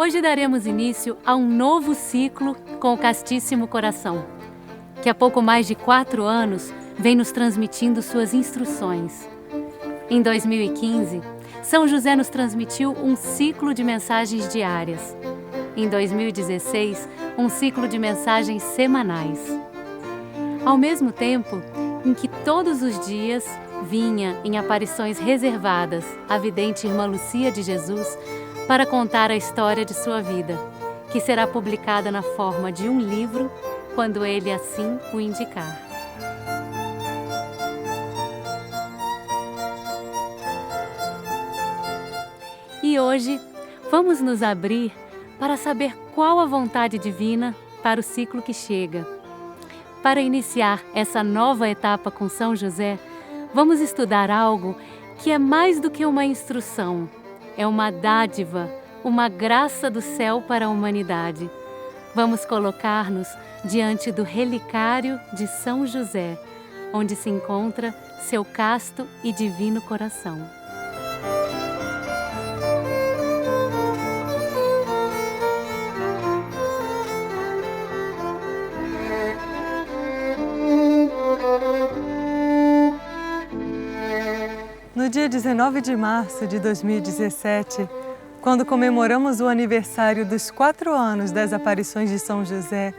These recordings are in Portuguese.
Hoje daremos início a um novo ciclo com o Castíssimo Coração, que há pouco mais de 4 anos vem nos transmitindo suas instruções. Em 2015, São José nos transmitiu um ciclo de mensagens diárias. Em 2016, um ciclo de mensagens semanais. Ao mesmo tempo em que todos os dias vinha em aparições reservadas a vidente Irmã Lucia de Jesus para contar a história de sua vida, que será publicada na forma de um livro quando ele assim o indicar. E hoje vamos nos abrir para saber qual a vontade divina para o ciclo que chega. Para iniciar essa nova etapa com São José, vamos estudar algo que é mais do que uma instrução, é uma dádiva, uma graça do céu para a humanidade. Vamos colocar-nos diante do relicário de São José, onde se encontra seu casto e divino coração. No dia 19 de março de 2017, quando comemoramos o aniversário dos 4 anos das aparições de São José,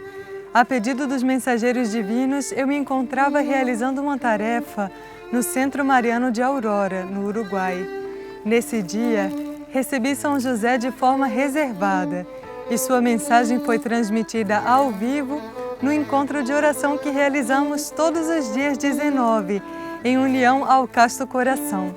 a pedido dos mensageiros divinos, eu me encontrava realizando uma tarefa no Centro Mariano de Aurora, no Uruguai. Nesse dia, recebi São José de forma reservada e sua mensagem foi transmitida ao vivo no encontro de oração que realizamos todos os dias 19, em união ao Casto Coração.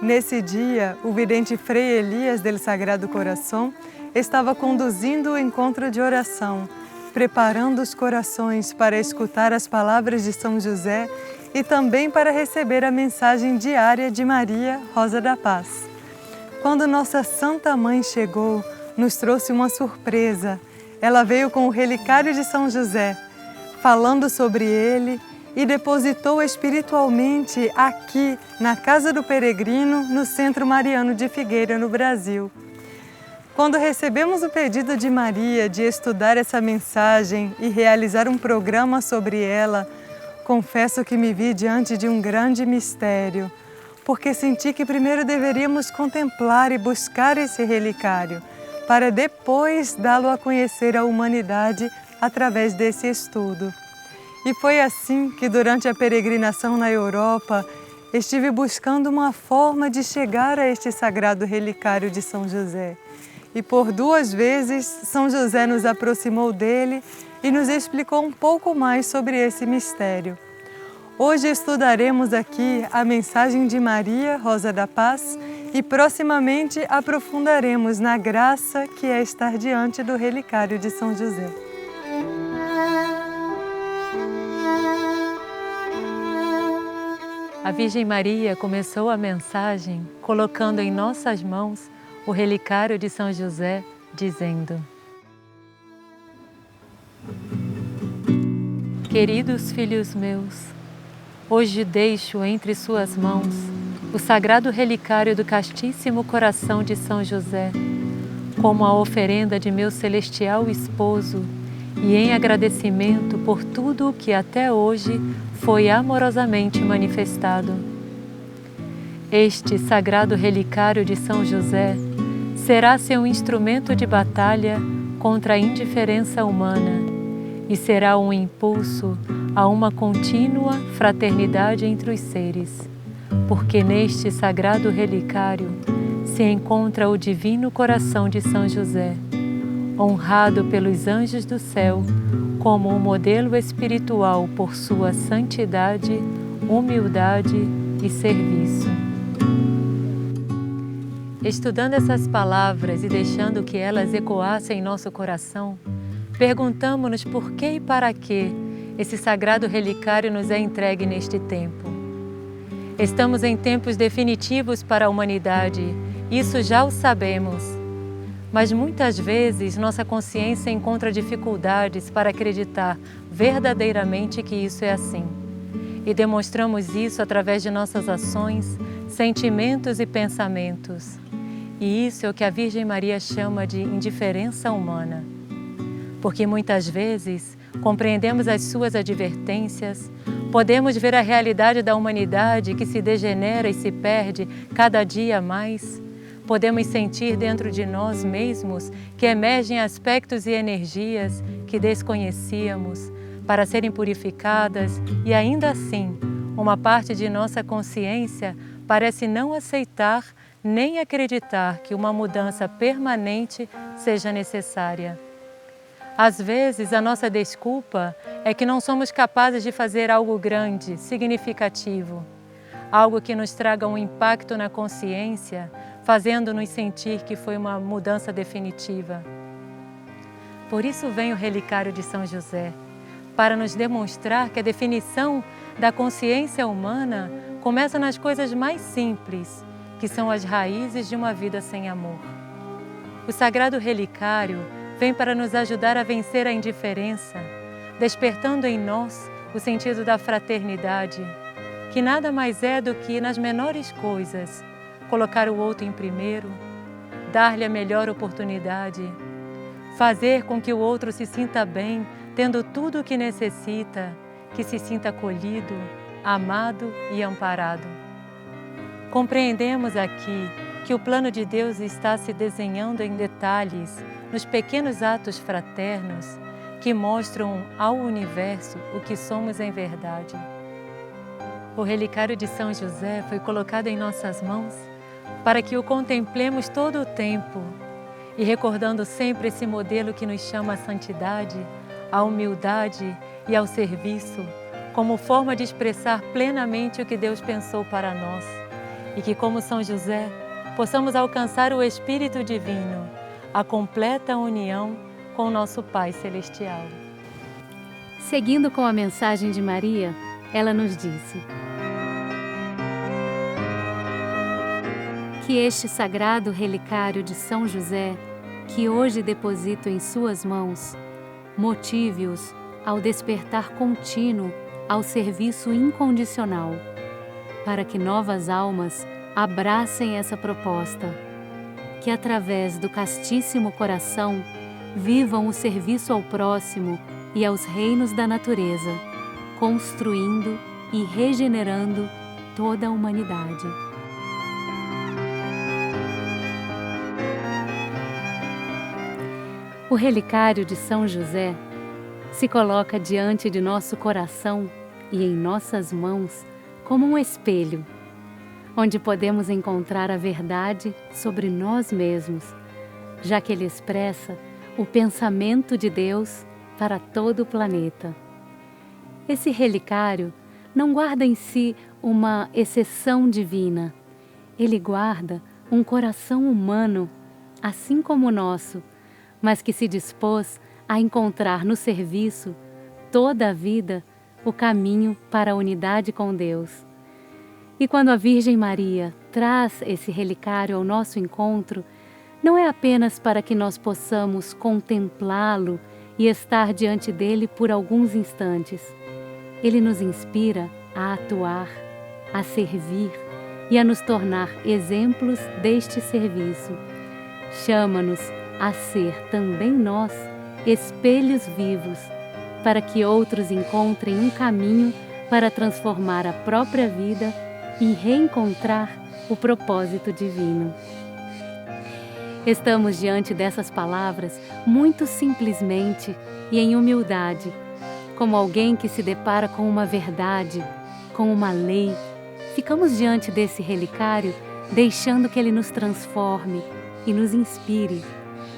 Nesse dia, o vidente Frei Elias del Sagrado Coração estava conduzindo o encontro de oração, preparando os corações para escutar as palavras de São José e também para receber a mensagem diária de Maria, Rosa da Paz. Quando nossa Santa Mãe chegou, nos trouxe uma surpresa. Ela veio com o relicário de São José, falando sobre ele, e depositou espiritualmente aqui, na Casa do Peregrino, no Centro Mariano de Figueira, no Brasil. Quando recebemos o pedido de Maria de estudar essa mensagem e realizar um programa sobre ela, confesso que me vi diante de um grande mistério, porque senti que primeiro deveríamos contemplar e buscar esse relicário, para depois dá-lo a conhecer à humanidade através desse estudo. E foi assim que durante a peregrinação na Europa, estive buscando uma forma de chegar a este sagrado relicário de São José. E por 2 vezes, São José nos aproximou dele e nos explicou um pouco mais sobre esse mistério. Hoje estudaremos aqui a mensagem de Maria, Rosa da Paz, e proximamente aprofundaremos na graça que é estar diante do relicário de São José. A Virgem Maria começou a mensagem colocando em nossas mãos o relicário de São José, dizendo: Queridos filhos meus, hoje deixo entre suas mãos o sagrado relicário do Castíssimo Coração de São José, como a oferenda de meu celestial esposo e em agradecimento por tudo o que até hoje foi amorosamente manifestado. Este sagrado relicário de São José será seu instrumento de batalha contra a indiferença humana e será um impulso a uma contínua fraternidade entre os seres, porque neste sagrado relicário se encontra o divino coração de São José, honrado pelos anjos do céu como um modelo espiritual por sua santidade, humildade e serviço. Estudando essas palavras e deixando que elas ecoassem em nosso coração, perguntamo-nos por que e para que esse sagrado relicário nos é entregue neste tempo. Estamos em tempos definitivos para a humanidade, isso já o sabemos. Mas muitas vezes nossa consciência encontra dificuldades para acreditar verdadeiramente que isso é assim. E demonstramos isso através de nossas ações, sentimentos e pensamentos. E isso é o que a Virgem Maria chama de indiferença humana. Porque muitas vezes compreendemos as suas advertências, podemos ver a realidade da humanidade que se degenera e se perde cada dia mais. Podemos sentir dentro de nós mesmos que emergem aspectos e energias que desconhecíamos para serem purificadas e ainda assim, uma parte de nossa consciência parece não aceitar nem acreditar que uma mudança permanente seja necessária. Às vezes, a nossa desculpa é que não somos capazes de fazer algo grande, significativo, algo que nos traga um impacto na consciência, fazendo-nos sentir que foi uma mudança definitiva. Por isso vem o Relicário de São José, para nos demonstrar que a definição da consciência humana começa nas coisas mais simples, que são as raízes de uma vida sem amor. O Sagrado Relicário vem para nos ajudar a vencer a indiferença, despertando em nós o sentido da fraternidade, que nada mais é do que, nas menores coisas, colocar o outro em primeiro, dar-lhe a melhor oportunidade, fazer com que o outro se sinta bem, tendo tudo o que necessita, que se sinta acolhido, amado e amparado. Compreendemos aqui que o plano de Deus está se desenhando em detalhes, nos pequenos atos fraternos que mostram ao universo o que somos em verdade. O Relicário de São José foi colocado em nossas mãos para que o contemplemos todo o tempo e recordando sempre esse modelo que nos chama à santidade, à humildade e ao serviço, como forma de expressar plenamente o que Deus pensou para nós, e que, como São José, possamos alcançar o Espírito Divino, a completa união com o nosso Pai Celestial. Seguindo com a mensagem de Maria, ela nos disse: que este sagrado relicário de São José, que hoje deposito em suas mãos, motive-os ao despertar contínuo ao serviço incondicional, para que novas almas abracem essa proposta, que através do castíssimo coração vivam o serviço ao próximo e aos reinos da natureza, construindo e regenerando toda a humanidade. O Relicário de São José se coloca diante de nosso coração e em nossas mãos como um espelho, onde podemos encontrar a verdade sobre nós mesmos, já que ele expressa o pensamento de Deus para todo o planeta. Esse relicário não guarda em si uma exceção divina, ele guarda um coração humano, assim como o nosso, mas que se dispôs a encontrar no serviço toda a vida o caminho para a unidade com Deus. E quando a Virgem Maria traz esse relicário ao nosso encontro, não é apenas para que nós possamos contemplá-lo e estar diante dele por alguns instantes. Ele nos inspira a atuar, a servir e a nos tornar exemplos deste serviço. Chama-nos a ser também nós espelhos vivos, para que outros encontrem um caminho para transformar a própria vida e reencontrar o propósito divino. Estamos diante dessas palavras muito simplesmente e em humildade, como alguém que se depara com uma verdade, com uma lei. Ficamos diante desse relicário, deixando que ele nos transforme e nos inspire,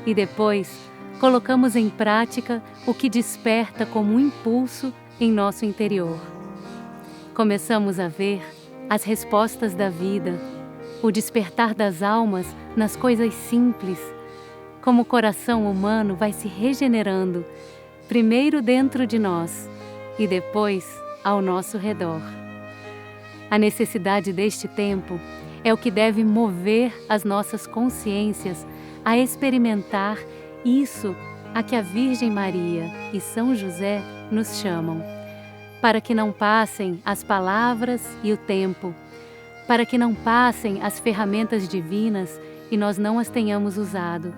e depois colocamos em prática o que desperta como um impulso em nosso interior. Começamos a ver as respostas da vida, o despertar das almas nas coisas simples, como o coração humano vai se regenerando, primeiro dentro de nós e depois ao nosso redor. A necessidade deste tempo é o que deve mover as nossas consciências a experimentar isso a que a Virgem Maria e São José nos chamam, para que não passem as palavras e o tempo, para que não passem as ferramentas divinas e nós não as tenhamos usado,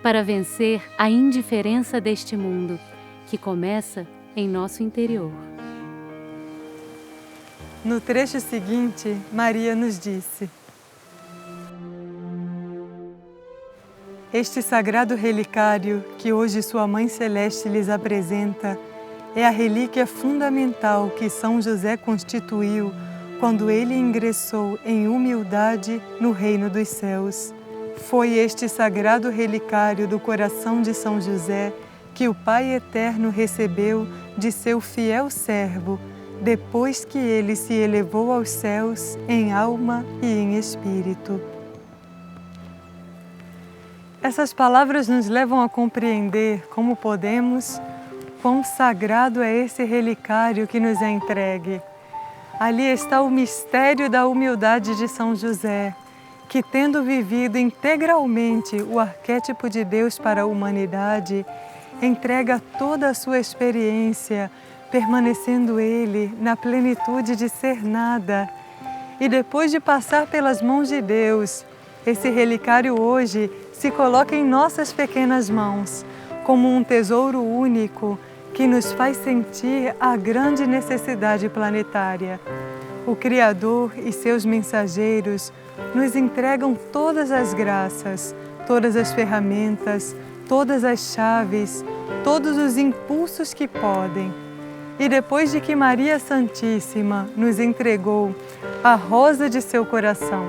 para vencer a indiferença deste mundo, que começa em nosso interior. No trecho seguinte, Maria nos disse: este sagrado relicário que hoje Sua Mãe Celeste lhes apresenta é a relíquia fundamental que São José constituiu quando ele ingressou em humildade no reino dos céus. Foi este sagrado relicário do coração de São José que o Pai Eterno recebeu de seu fiel servo, depois que ele se elevou aos céus em alma e em espírito. Essas palavras nos levam a compreender como podemos, quão sagrado é esse relicário que nos é entregue. Ali está o mistério da humildade de São José, que, tendo vivido integralmente o arquétipo de Deus para a humanidade, entrega toda a sua experiência, permanecendo ele na plenitude de ser nada. E depois de passar pelas mãos de Deus, esse relicário hoje se coloca em nossas pequenas mãos, como um tesouro único que nos faz sentir a grande necessidade planetária. O Criador e seus mensageiros nos entregam todas as graças, todas as ferramentas, todas as chaves, todos os impulsos que podem. E depois de que Maria Santíssima nos entregou a rosa de seu coração,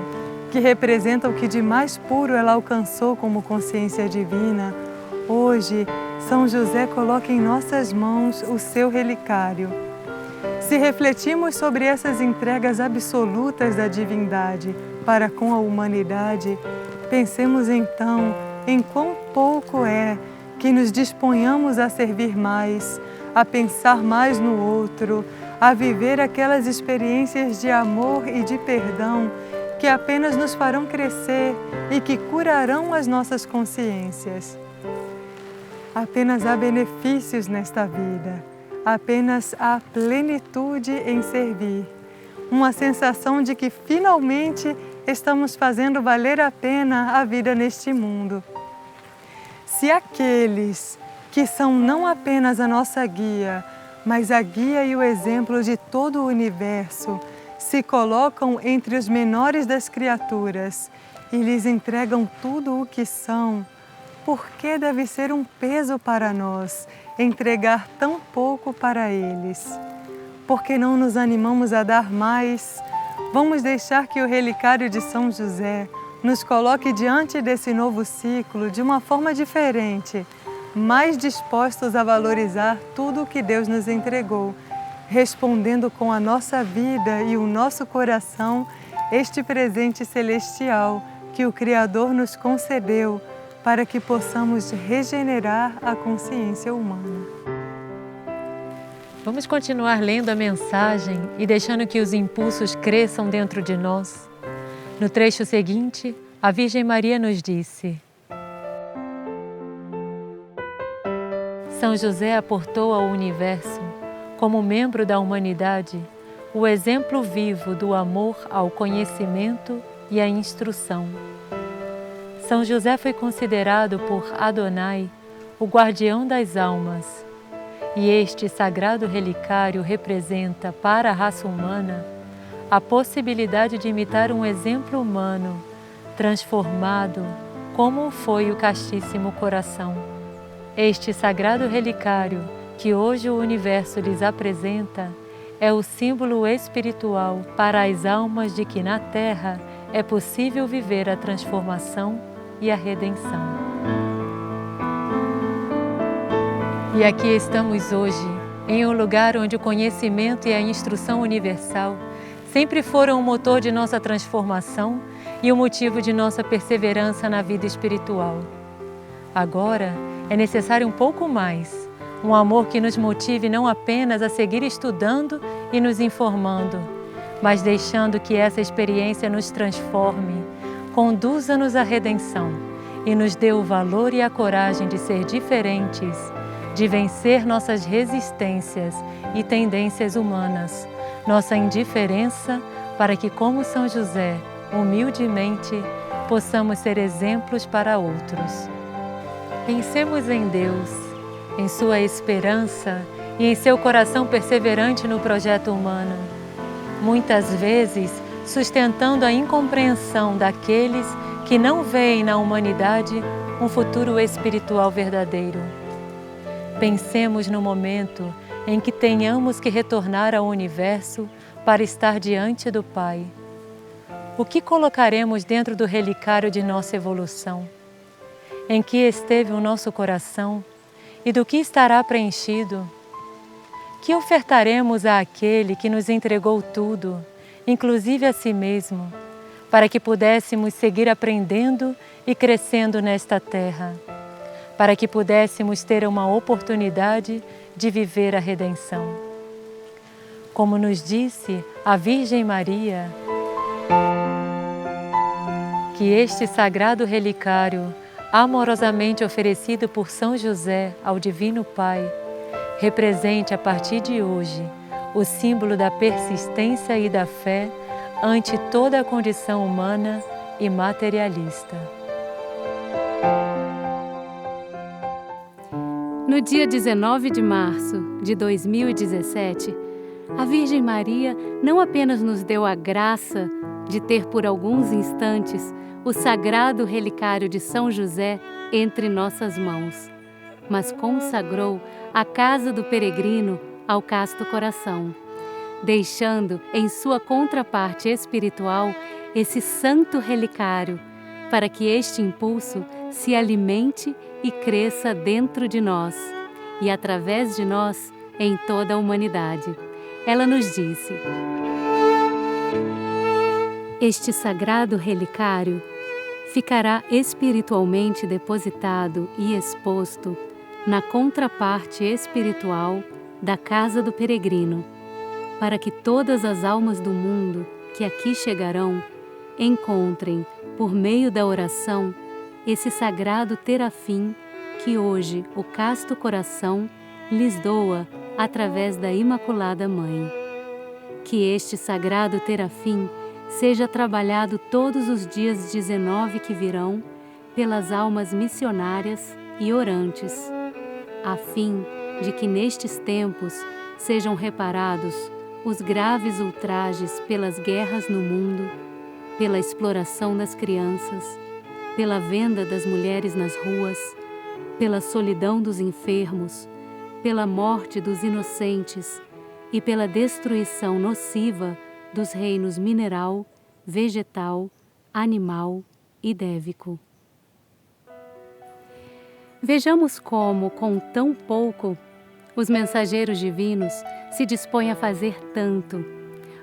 que representa o que de mais puro ela alcançou como consciência divina, hoje São José coloca em nossas mãos o seu relicário. Se refletimos sobre essas entregas absolutas da divindade para com a humanidade, pensemos então em quão pouco é que nos disponhamos a servir mais, a pensar mais no outro, a viver aquelas experiências de amor e de perdão que apenas nos farão crescer e que curarão as nossas consciências. Apenas há benefícios nesta vida, apenas há plenitude em servir, uma sensação de que finalmente estamos fazendo valer a pena a vida neste mundo. Se aqueles que são não apenas a nossa guia, mas a guia e o exemplo de todo o universo, se colocam entre os menores das criaturas e lhes entregam tudo o que são, por que deve ser um peso para nós entregar tão pouco para eles? Por que não nos animamos a dar mais? Vamos deixar que o relicário de São José nos coloque diante desse novo ciclo de uma forma diferente, mais dispostos a valorizar tudo o que Deus nos entregou, respondendo com a nossa vida e o nosso coração este presente celestial que o Criador nos concedeu para que possamos regenerar a consciência humana. Vamos continuar lendo a mensagem e deixando que os impulsos cresçam dentro de nós. No trecho seguinte, a Virgem Maria nos disse: São José aportou ao universo, como membro da humanidade, o exemplo vivo do amor ao conhecimento e à instrução. São José foi considerado por Adonai o guardião das almas, e este sagrado relicário representa para a raça humana a possibilidade de imitar um exemplo humano transformado, como foi o Castíssimo Coração. Este sagrado relicário que hoje o universo lhes apresenta é o símbolo espiritual para as almas de que na Terra é possível viver a transformação e a redenção. E aqui estamos hoje, em um lugar onde o conhecimento e a instrução universal sempre foram o motor de nossa transformação e o motivo de nossa perseverança na vida espiritual. Agora é necessário um pouco mais, um amor que nos motive não apenas a seguir estudando e nos informando, mas deixando que essa experiência nos transforme, conduza-nos à redenção e nos dê o valor e a coragem de ser diferentes, de vencer nossas resistências e tendências humanas, nossa indiferença, para que, como São José, humildemente, possamos ser exemplos para outros. Pensemos em Deus, em sua esperança e em seu coração perseverante no projeto humano, muitas vezes sustentando a incompreensão daqueles que não veem na humanidade um futuro espiritual verdadeiro. Pensemos no momento em que tenhamos que retornar ao universo para estar diante do Pai. O que colocaremos dentro do relicário de nossa evolução? Em que esteve o nosso coração e do que estará preenchido? Que ofertaremos àquele que nos entregou tudo, inclusive a si mesmo, para que pudéssemos seguir aprendendo e crescendo nesta terra, para que pudéssemos ter uma oportunidade de viver a redenção. Como nos disse a Virgem Maria, que este sagrado relicário, amorosamente oferecido por São José ao Divino Pai, represente a partir de hoje o símbolo da persistência e da fé ante toda a condição humana e materialista. No dia 19 de março de 2017, a Virgem Maria não apenas nos deu a graça de ter por alguns instantes o sagrado relicário de São José entre nossas mãos, mas consagrou a casa do peregrino ao casto coração, deixando em sua contraparte espiritual esse santo relicário, para que este impulso se alimente e cresça dentro de nós e através de nós em toda a humanidade. Ela nos disse: este sagrado relicário ficará espiritualmente depositado e exposto na contraparte espiritual da casa do peregrino, para que todas as almas do mundo que aqui chegarão encontrem, por meio da oração, esse sagrado terafim que hoje o casto coração lhes doa através da Imaculada Mãe. Que este sagrado terafim seja trabalhado todos os dias 19 que virão pelas almas missionárias e orantes, a fim de que nestes tempos sejam reparados os graves ultrajes pelas guerras no mundo, pela exploração das crianças, pela venda das mulheres nas ruas, pela solidão dos enfermos, pela morte dos inocentes e pela destruição nociva dos reinos mineral, vegetal, animal e dévico. Vejamos como, com tão pouco, os mensageiros divinos se dispõem a fazer tanto.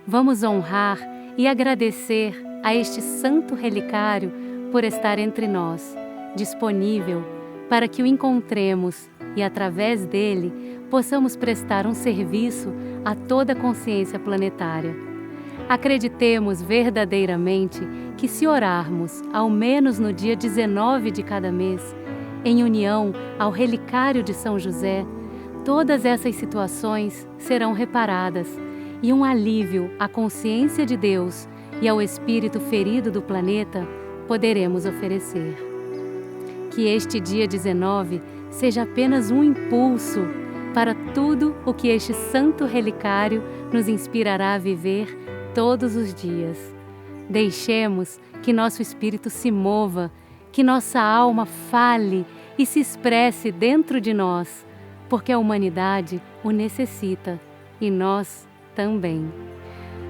Vamos honrar e agradecer a este santo relicário por estar entre nós, disponível para que o encontremos e, através dele, possamos prestar um serviço a toda a consciência planetária. Acreditemos verdadeiramente que, se orarmos, ao menos no dia 19 de cada mês, em união ao relicário de São José, todas essas situações serão reparadas e um alívio à consciência de Deus e ao espírito ferido do planeta poderemos oferecer. Que este dia 19 seja apenas um impulso para tudo o que este santo relicário nos inspirará a viver todos os dias. Deixemos que nosso espírito se mova, que nossa alma fale e se expresse dentro de nós, porque a humanidade o necessita e nós também.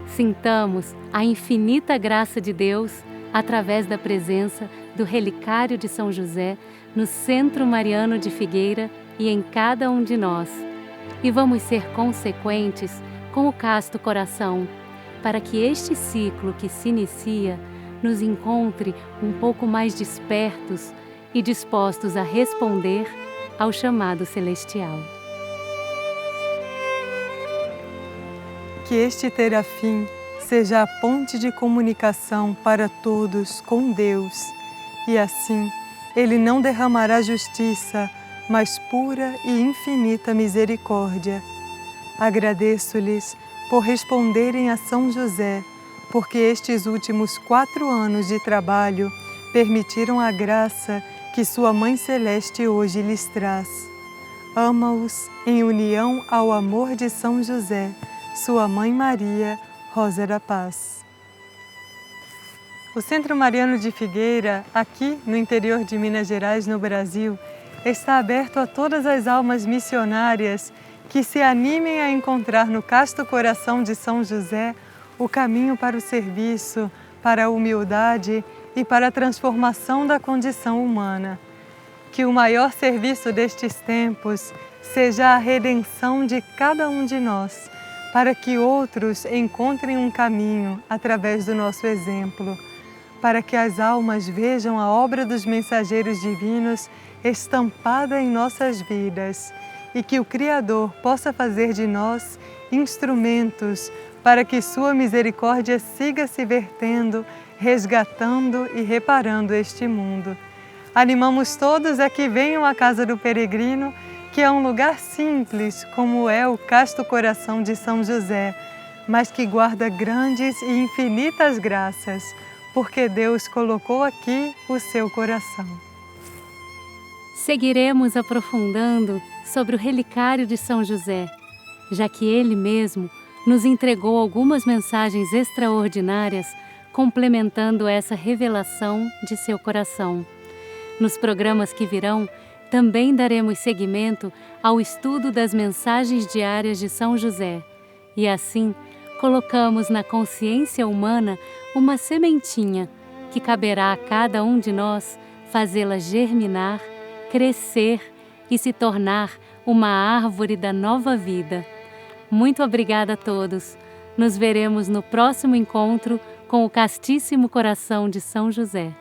Sintamos a infinita graça de Deus através da presença do relicário de São José no Centro Mariano de Figueira e em cada um de nós. E vamos ser consequentes com o casto coração, para que este ciclo que se inicia nos encontre um pouco mais despertos e dispostos a responder ao chamado celestial. Que este terafim seja a ponte de comunicação para todos com Deus, e assim Ele não derramará justiça, mas pura e infinita misericórdia. Agradeço-lhes por responderem a São José, porque estes últimos 4 anos de trabalho permitiram a graça que sua Mãe Celeste hoje lhes traz. Ama-os em união ao amor de São José, sua Mãe Maria, Rosa da Paz. O Centro Mariano de Figueira, aqui no interior de Minas Gerais, no Brasil, está aberto a todas as almas missionárias que se animem a encontrar no casto coração de São José o caminho para o serviço, para a humildade e para a transformação da condição humana. Que o maior serviço destes tempos seja a redenção de cada um de nós, para que outros encontrem um caminho através do nosso exemplo, para que as almas vejam a obra dos mensageiros divinos estampada em nossas vidas e que o Criador possa fazer de nós instrumentos para que sua misericórdia siga se vertendo, resgatando e reparando este mundo. Animamos todos a que venham à Casa do Peregrino, que é um lugar simples, como é o casto coração de São José, mas que guarda grandes e infinitas graças, porque Deus colocou aqui o seu coração. Seguiremos aprofundando sobre o relicário de São José, já que ele mesmo nos entregou algumas mensagens extraordinárias complementando essa revelação de seu coração. Nos programas que virão, também daremos seguimento ao estudo das mensagens diárias de São José e assim colocamos na consciência humana uma sementinha que caberá a cada um de nós fazê-la germinar, crescer e se tornar uma árvore da nova vida. Muito obrigada a todos. Nos veremos no próximo encontro com o Castíssimo Coração de São José.